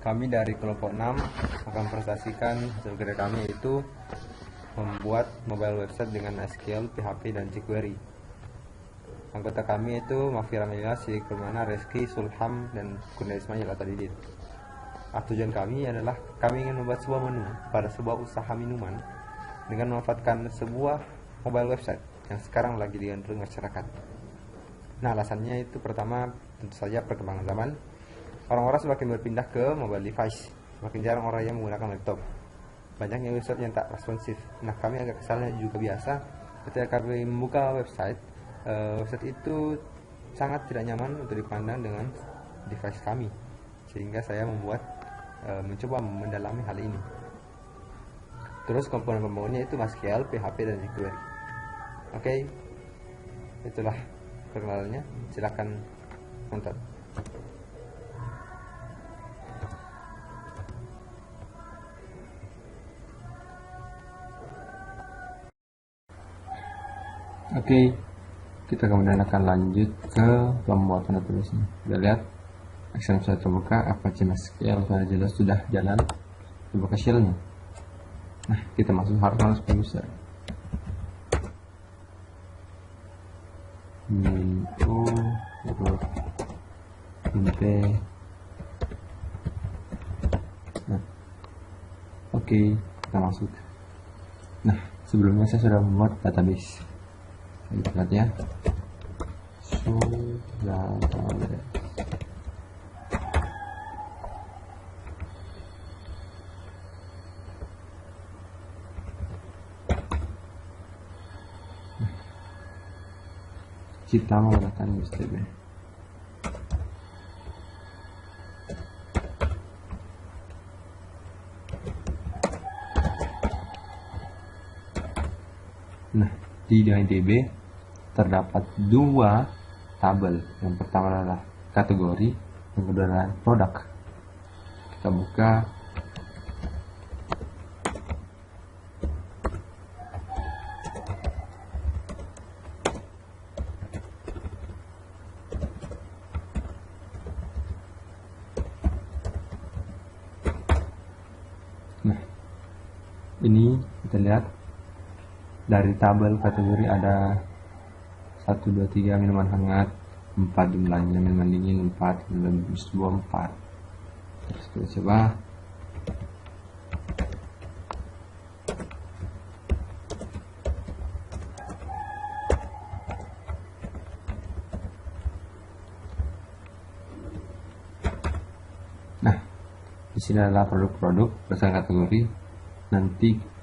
Kami dari kelompok 6 akan presentasikan hasil kerja kami, yaitu membuat mobile website dengan SQL, PHP, dan jQuery. Anggota kami itu Mafira Melila, Sidik Permana, Reski, Sulham, dan Kurnia Ismail atau Didit. Tujuan kami adalah kami ingin membuat sebuah menu pada sebuah usaha minuman dengan memanfaatkan sebuah mobile website yang sekarang lagi digandrungi masyarakat. Nah, alasannya itu pertama tentu saja perkembangan zaman. Orang-orang semakin berpindah ke mobile device, semakin jarang orang yang menggunakan laptop. Banyaknya website yang tak responsif. Nah, kami agak kesalnya juga biasa ketika kami membuka website itu sangat tidak nyaman untuk dipandang dengan device kami, sehingga saya mencoba mendalami hal ini. Terus komponen pembangunnya itu MySQL, PHP, dan jQuery. Oke, itulah perkenalannya. Silakan nonton. Oke, kita kemudian akan lanjut ke pembuatan database-nya. Kita lihat Excel sudah terbuka, Apache MySQL sudah jalan, terbuka shell-nya. Nah, kita masuk harus user. Nah, oke, kita masuk. Nah, sebelumnya saya sudah membuat database. Kita lihat ya. Kita menggunakan USDB. Nah, di DB terdapat dua tabel. Yang pertama adalah kategori, yang kedua adalah produk. Kita buka. Nah, ini kita lihat dari tabel kategori ada 1, 2, 3 minuman hangat, 4 jumlahnya, minuman dingin 4, minuman jus 2, 4. Terus kita coba. Nah, di sini adalah produk-produk berdasarkan kategori. Nanti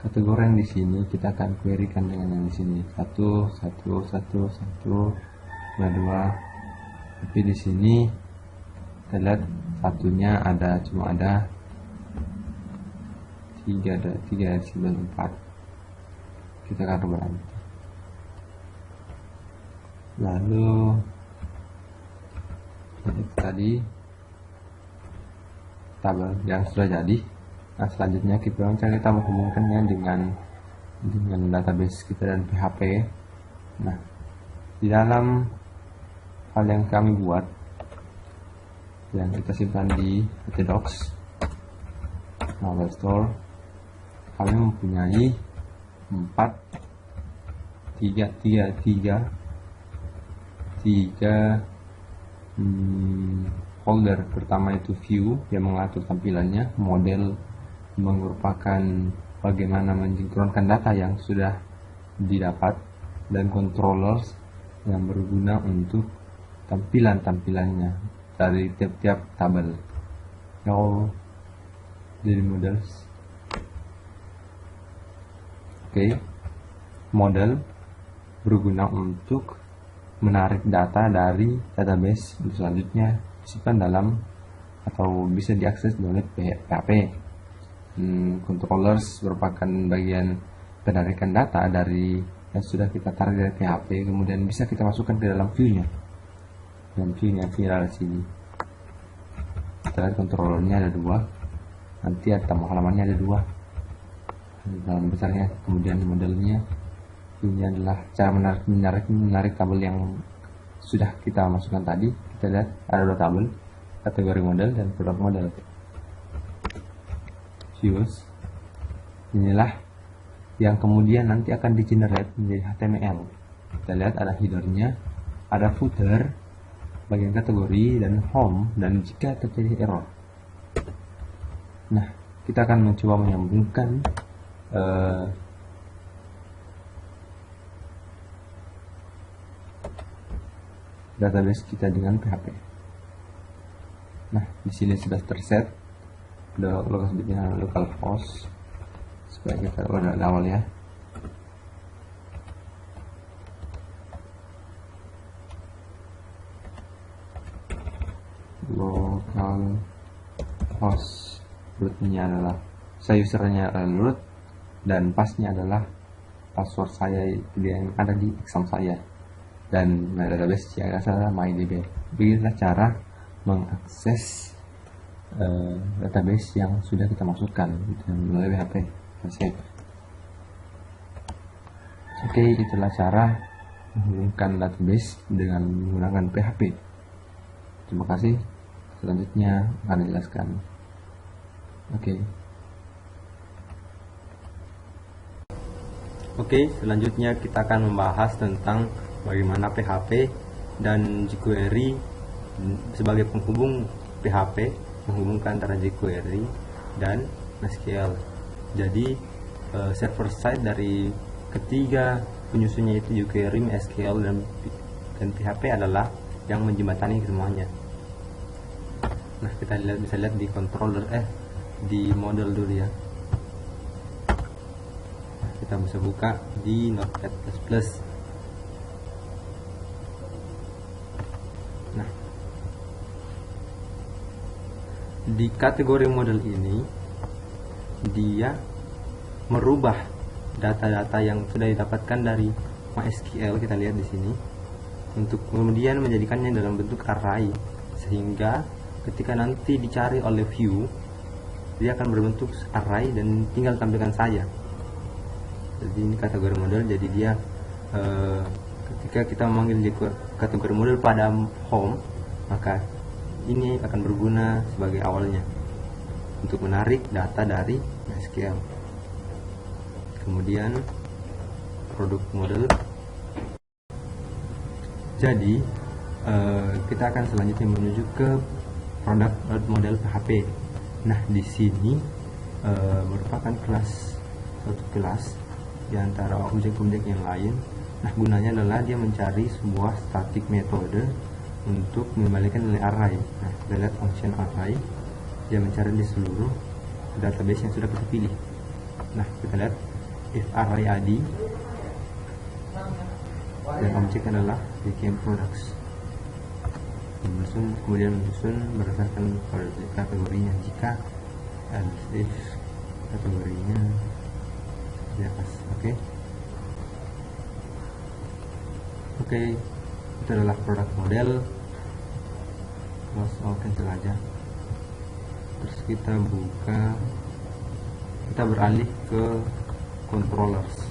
kategori yang di sini kita akan querykan dengan yang di sini 1, 2. Tapi di sini kita lihat satunya cuma ada 3 di sini 4. Kita akan berhenti. Lalu tadi tabel yang sudah jadi. Nah, selanjutnya kita menghubungkannya dengan database kita dan PHP. Nah, di dalam hal yang kami buat, yang kita simpan di htdocs Mobile Store, kami mempunyai 3 folder. Pertama itu view yang mengatur tampilannya, model merupakan bagaimana mensinkronkan data yang sudah didapat, dan controllers yang berguna untuk tampilannya dari tiap-tiap tabel. Dari models. Oke. Model berguna untuk menarik data dari database untuk selanjutnya disimpan dalam atau bisa diakses oleh PHP. Controllers merupakan bagian penarikan data dari yang sudah kita tarik dari PHP, kemudian bisa kita masukkan ke dalam view-nya. Dan view-nya viral di sini. Kita lihat controllernya ada 2. Nanti ada tambah halamannya ada 2. Dalam besarnya, kemudian modelnya. View-nya adalah cara menarik tabel yang sudah kita masukkan tadi. Kita lihat ada 2 tabel, kategori model dan produk model. views. Inilah yang kemudian nanti akan di generate menjadi HTML. Kita lihat ada headernya, ada footer, bagian kategori, dan home, dan jika terjadi error. Nah, kita akan mencoba menyambungkan database kita dengan PHP. Nah, di sini sudah terset, udah localhost supaya kita udah dari awal ya. Localhost rootnya adalah usernya adalah root dan passnya adalah password saya yang ada di exam saya, dan database yang adalah MyDB. Beginilah cara mengakses database yang sudah kita masukkan melalui PHP. Oke, itulah cara menghubungkan database dengan menggunakan PHP. Terima kasih. Selanjutnya akan dijelaskan. Oke, selanjutnya kita akan membahas tentang bagaimana PHP dan jQuery sebagai penghubung PHP, menghubungkan antara jQuery dan SQL. Jadi server side dari ketiga penyusunnya itu jQuery, SQL, dan PHP adalah yang menjembatani semuanya. Nah, kita bisa lihat di controller di model dulu ya. Nah, kita bisa buka di Notepad++. Nah, di kategori model ini dia merubah data-data yang sudah didapatkan dari MySQL, kita lihat di sini, untuk kemudian menjadikannya dalam bentuk array, sehingga ketika nanti dicari oleh view dia akan berbentuk array dan tinggal tampilkan saja. Jadi ini kategori model, jadi dia ketika kita memanggil kategori model pada home, maka ini akan berguna sebagai awalnya untuk menarik data dari SQL. Kemudian produk model. Jadi kita akan selanjutnya menuju ke produk model PHP. Nah, di sini merupakan suatu kelas di antara objek-objek yang lain. Nah, gunanya adalah dia mencari sebuah static metode untuk mengembalikan nilai array. Nah, kita lihat function array, dia mencari di seluruh database yang sudah kita pilih. Nah, kita lihat if array id, dan objek adalah became products, kemudian menyusun berdasarkan kategorinya. Jika if kategorinya di atas. Oke, itu adalah produk model. Cancel aja. Terus kita beralih ke controllers.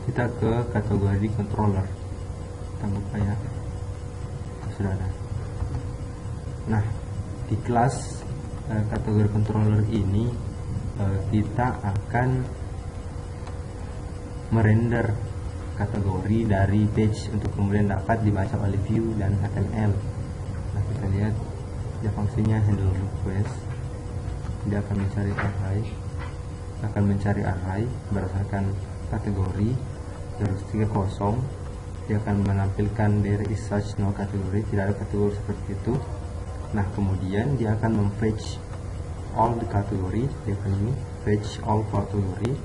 Kita ke kategori controller, kita buka ya, sudah ada. Nah, di kelas kategori controller ini kita akan merender kategori dari page untuk kemudian dapat dibaca oleh view dan HTML. Nah, kita lihat dia fungsinya handle request, dia akan mencari array berdasarkan kategori. Terus 30, dia akan menampilkan there is such no category, tidak ada kategori seperti itu. Nah, kemudian dia akan memfetch all the category, dia akan ini fetch all category,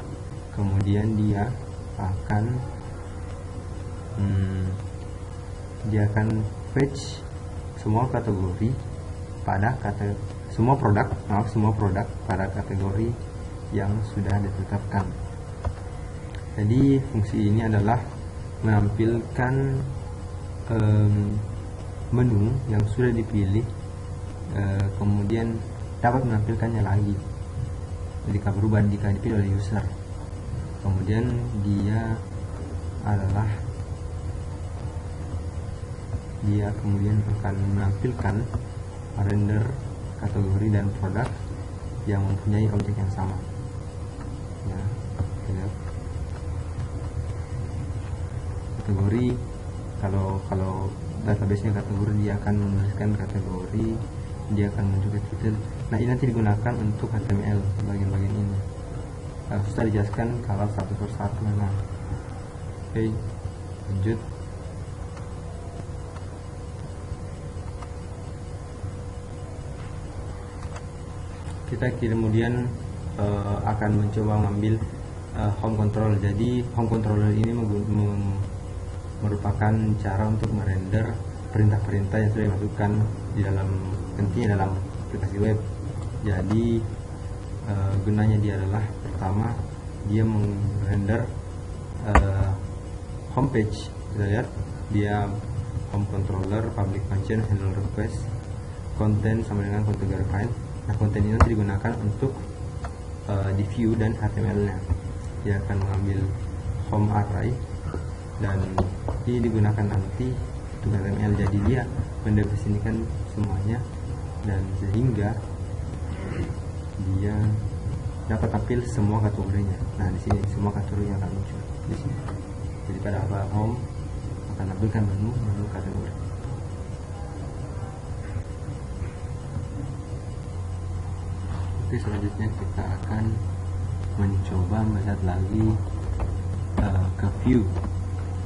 kemudian dia akan fetch semua kategori pada semua produk pada kategori yang sudah ditetapkan. Jadi fungsi ini adalah menampilkan menu yang sudah dipilih, kemudian dapat menampilkannya lagi jika berubah jika dipilih oleh user. Kemudian dia adalah dia kemudian akan menampilkan render kategori dan produk yang mempunyai objek yang sama. Ya, lihat. Kategori, kalau database-nya kategori, dia akan menuliskan kategori, dia akan menunjukkan titel. Nah, ini nanti digunakan untuk HTML bagian-bagian ini. Sudah dijelaskan kalau satu persatu memang. Oke, lanjut. Kita kemudian akan mencoba mengambil home control. Jadi home controller ini merupakan cara untuk merender perintah-perintah yang sudah dimasukkan di dalam, tentunya dalam aplikasi web. Jadi gunanya dia adalah, pertama, dia merender homepage. Kita lihat dia home controller, public function, handle request, content sama dengan configure file. Nah, konten ini nanti digunakan untuk di view dan HTML-nya. Dia akan mengambil home array dan ini digunakan nanti untuk HTML. Jadi dia mendefinisikan semuanya dan sehingga dia dapat tampil semua kategorinya. Nah, di sini semua kategorinya akan muncul di sini. Jadi pada home akan tampilkan menu kategori. Oke, selanjutnya kita akan mencoba melihat lagi ke view.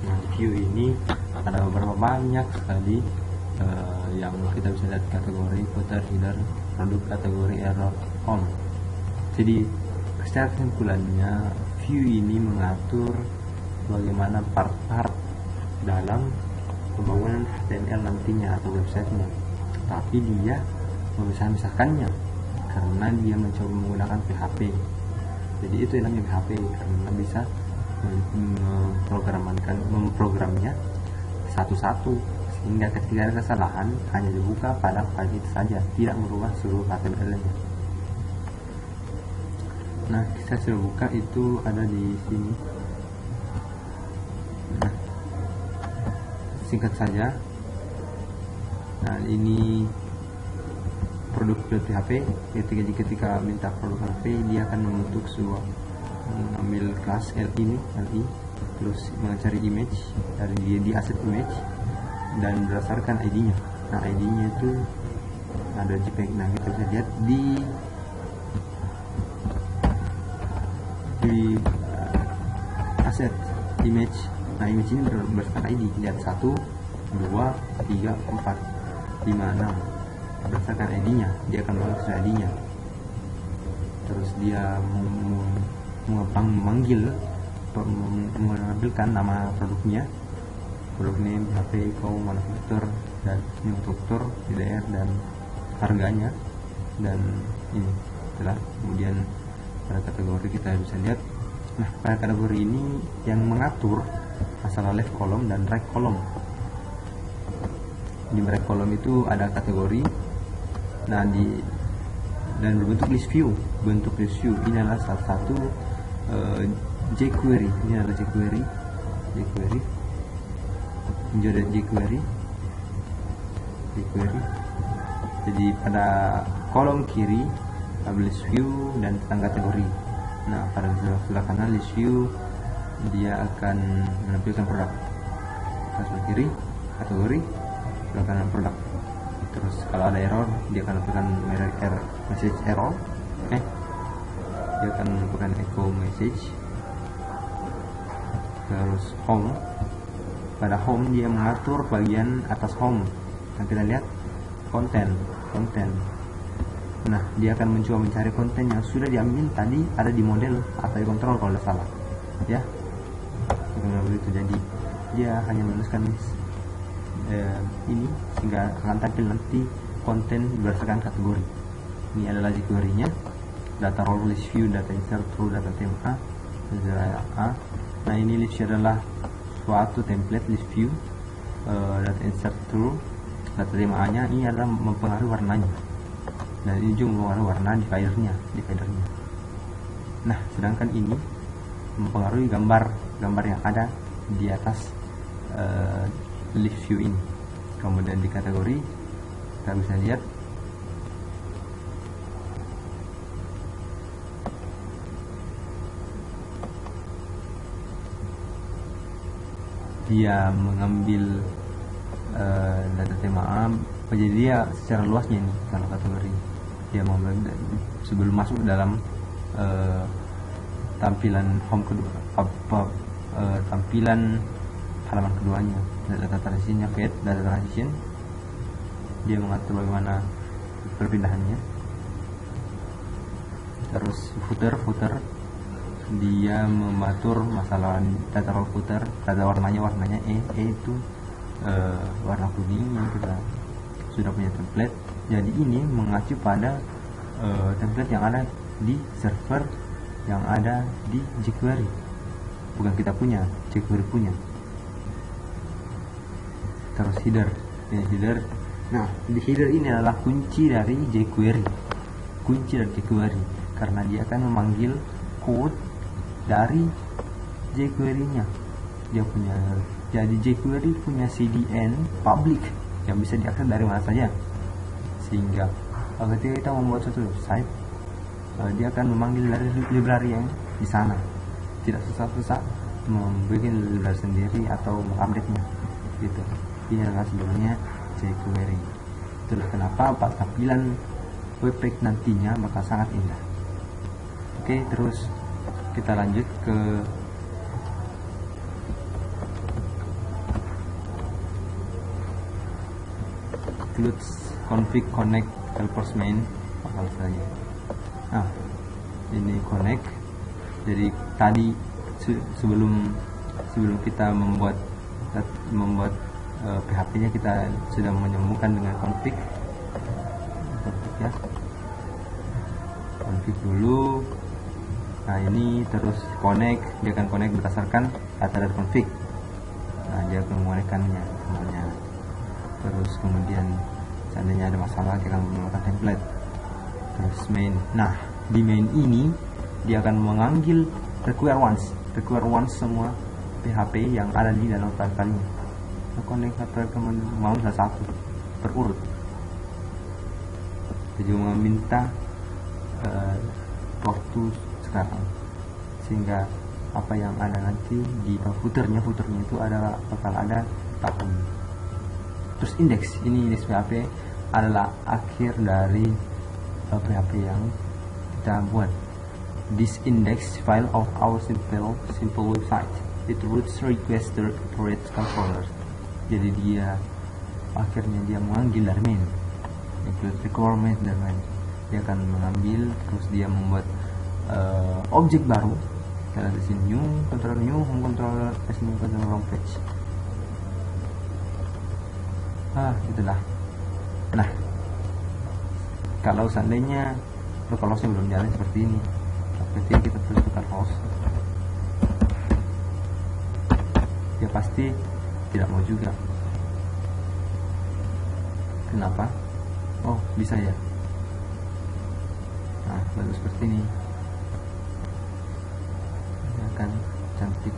Nah, view ini akan ada beberapa banyak sekali yang kita bisa lihat: kategori, footer, header, produk, kategori, error, home. Jadi secara kesimpulannya, view ini mengatur bagaimana part-part dalam pembangunan HTML nantinya atau websitenya, tapi dia memisah-misahkannya karena dia mencoba menggunakan PHP. Jadi itu yang namanya PHP, karena bisa memprogramnya satu-satu, sehingga ketika ada kesalahan hanya dibuka pada file itu saja, tidak merubah seluruh HTML-nya. Nah, kita sudah buka, itu ada di sini. Nah, singkat saja, nah ini produk PHP. Ketika minta produk PHP, dia akan membentuk sebuah, mengambil kelas li, terus mencari image dari di asset image dan berdasarkan ID-nya. Nah, ID-nya itu ada JPEG. Nah, kita bisa lihat di asset image. Nah, image ini berdasarkan ID. Lihat 1, 2, 3, 4, 5, 6. Berdasarkan ID-nya, dia akan masuk ke ID-nya. Terus dia mengambilkan nama produknya, produk name, HP, manufaktur, dan manufaktur, DDR, dan harganya. Dan ini setelah kemudian pada kategori kita bisa lihat. Nah, pada kategori ini yang mengatur masalah left column dan right column. Di right column itu ada kategori. Nah, dan berbentuk list view. Bentuk list view ini adalah salah satu jQuery. Ini adalah jQuery. jQuery. Jadi pada kolom kiri ada list view dan tentang kategori. Nah, pada sebelah kanan list view, dia akan menampilkan produk. Sebelah kiri kategori, sebelah kanan produk. Terus kalau ada error, dia akan menampilkan message error. Dia akan menampilkan echo message. Terus home, pada home dia mengatur bagian atas home. Nah, kita lihat konten. Nah, dia akan mencoba mencari konten yang sudah diambil tadi, ada di model atau di kontrol kalau tidak salah, ya. Begitu. Jadi dia hanya menuliskan ini sehingga akan tampil nanti konten berdasarkan kategori. Ini adalah jQuery-nya. Data role, list view, data insert, true, data tema A. Nah, ini list view adalah suatu template list view. Data insert, true, data tema A nya ini adalah mempengaruhi warnanya. Nah, ini juga mempengaruhi warna di fadernya. Nah, sedangkan ini mempengaruhi gambar yang ada di atas live view ini. Kemudian di kategori kita bisa lihat dia mengambil data tema, jadi dia secara luasnya ini kalau kategori dia mengambil sebelum masuk dalam tampilan home kedua, tampilan halaman keduanya, data transitionnya fade, data transition dia mengatur bagaimana perpindahannya. Terus footer dia mengatur masalah data row footer, data warnanya E itu warna kuning yang kita sudah punya template. Jadi ini mengacu pada template yang ada di server yang ada di jQuery, bukan kita punya, jQuery punya. Terus header. Nah, di header ini adalah kunci dari jQuery, karena dia akan memanggil code dari jQuery-nya. Dia punya, jadi jQuery punya CDN public yang bisa diakses dari mana saja, sehingga ketika kita membuat suatu website, dia akan memanggil dari library yang di sana, tidak susah-susah membuat library sendiri atau mengupdate-nya gitu. Ini adalah sebenarnya jQuery. Itulah kenapa tampilan web page nantinya bakal sangat indah. Oke, terus kita lanjut ke includes config connect helpers main bakal saja. Nah, ini connect. Jadi tadi sebelum kita membuat PHP-nya kita sudah menyambungkan dengan config ya. Config dulu. Nah, ini terus connect, dia akan connect berdasarkan data dari config. Nah, dia akan mengonekkannya semuanya. Terus kemudian seandainya ada masalah dia akan menggunakan template. Terus main. Nah, di main ini dia akan memanggil require once semua PHP yang ada di dalam file-filenya. Connect mau salah satu berurut. Jadi meminta waktu sekarang, sehingga apa yang ada nanti di footernya itu adalah bakal ada tahun. Terus indeks PHP adalah akhir dari PHP yang kita buat. This index file of our simple website. It routes request to operate controllers. Jadi dia akhirnya dia mengambil dari main, include requirement dan main. Dia akan mengambil, terus dia membuat objek baru. Kita di sini new home controller new controller page. Itulah. Nah, kalau seandainya localhost-nya belum jalan seperti ini, berarti kita perlu tukar host. Dia pasti tidak mau juga. Kenapa? Oh, bisa ya. Nah, baru seperti ini. Ini akan cantik.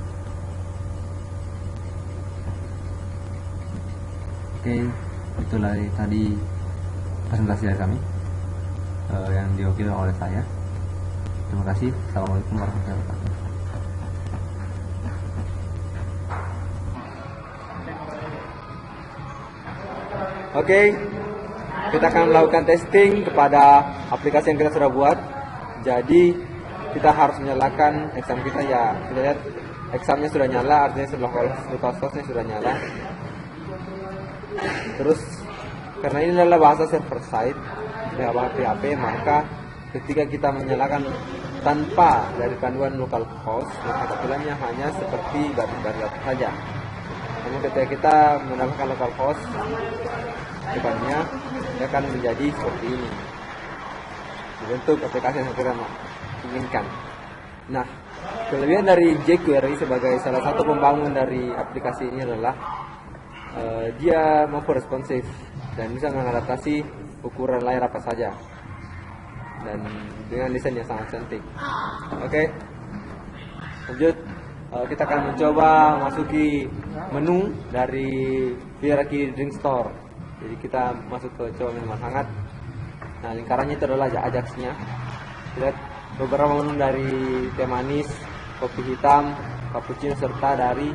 Oke, itulah tadi presentasi dari kami yang diwakili oleh saya. Terima kasih. Assalamualaikum warahmatullahi wabarakatuh. Oke, kita akan melakukan testing kepada aplikasi yang kita sudah buat. Jadi kita harus menyalakan exam kita ya. Kita lihat examnya sudah nyala, artinya localhost-nya sudah nyala. Terus karena ini adalah bahasa server side PHP, maka ketika kita menyalakan tanpa dari panduan localhost, maka tampilannya hanya seperti baru saja. Namun ketika kita menambahkan localhost depannya, dia akan menjadi seperti ini, bentuk aplikasi yang kita inginkan. Nah, kelebihan dari jQuery sebagai salah satu pembangun dari aplikasi ini adalah dia mampu responsif dan bisa mengadaptasi ukuran layar apa saja, dan dengan desain yang sangat cantik. Oke, lanjut. kita akan mencoba masuki menu dari Piraki Drink Store. Jadi kita masuk ke coba minuman hangat. Nah, lingkarannya itu adalah Ajaxnya. Lihat beberapa menu dari teh manis, kopi hitam, cappuccino, serta dari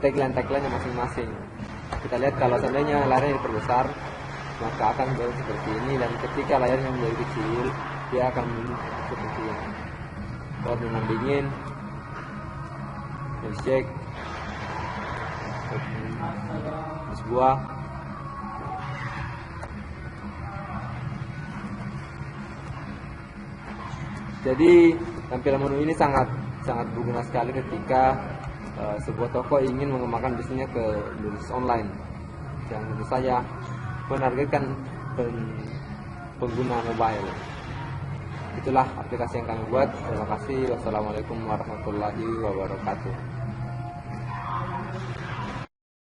tagline-tagline masing-masing. Kita lihat kalau seandainya layarnya diperbesar, maka akan menjadi seperti ini, dan ketika layarnya menjadi kecil, dia akan seperti ini. Kalau dengan dingin, milkshake, es buah. Jadi tampilan menu ini sangat berguna sekali ketika sebuah toko ingin mengembangkan bisnisnya ke bisnis online yang tentu saja menargetkan pengguna mobile. Itulah aplikasi yang kami buat. Terima kasih. Wassalamualaikum warahmatullahi wabarakatuh.